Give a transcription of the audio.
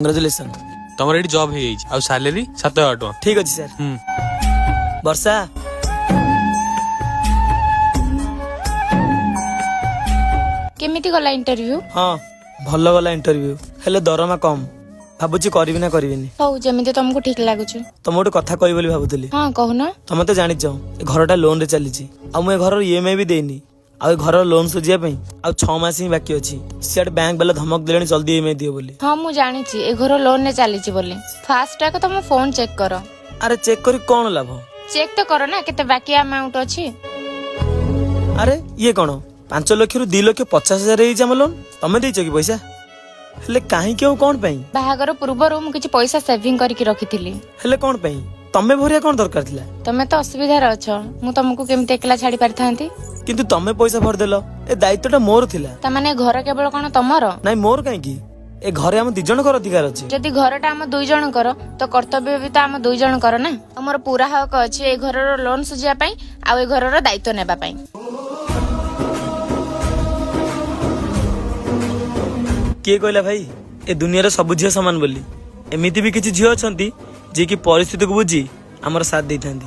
Congratulation. तमर eighty job है आ salary 7000 टका। ठीक अच्छे सर। वर्षा केमिति गला इंटरव्यू? हाँ भल गला इंटरव्यू हेले दरमा कम भाବୁची करबी ना करबिनी। हौ जेमिति तुमको ठीक लागुछ। तुम गोटे कथा कहि बोली भाबुतली। हाँ कहून। तुम तो जानिच ए घरटा लोन रे चलीची आ मु ए घर ईएमआई भी देनी आ घर लोन सुझिया पई आ 6 मास ही बाकी अछि। सियाड बैंक वाला धमक देलेनी जल्दी ईएमआई दियो बोली। हाँ मु जानी छी ए घर लोन ने चली छी बोली। फास्ट टाक तुम फोन चेक करो। अरे चेक करी कौन लाभ? चेक तो करो ना केते बाकी अमाउंट अछि। अरे ये कौन 5 लाख रु 2 लाख 50,000 ही जम लोन तमे देइछ कि पैसा हेले काहे क्यों कौन पई? बाहागर पूर्वरु मु किछि पैसा सेविंग करके रखिथिली। हेले कौन पई तमे भरिया कौन दरकार थिला? तमे तो असुविधा रे अछ मु तुमको केमिति एकला छाडी पारथांती। किंतु तमे पैसा भर देलो ए दायित्वटा मोर थिला। त माने घर केवल कोन तमर? नाइ मोर काहे की ए घरे हम 2 जण कर अधिकार अछि। जदि घरटा हम 2 जण कर तो कर्तव्य भी तो हम 2 जण कर ना। हमर पूरा हक अछि ए घरर लोन सुजिया पई आ ए घरर दायित्व नेबा पई। किए कहला भाई ए दुनिया रे सब झियो समान बोली एमिति भी किछि झियो अछंती जे कि परिस्थिति को बुझी हमर साथ देइथांती।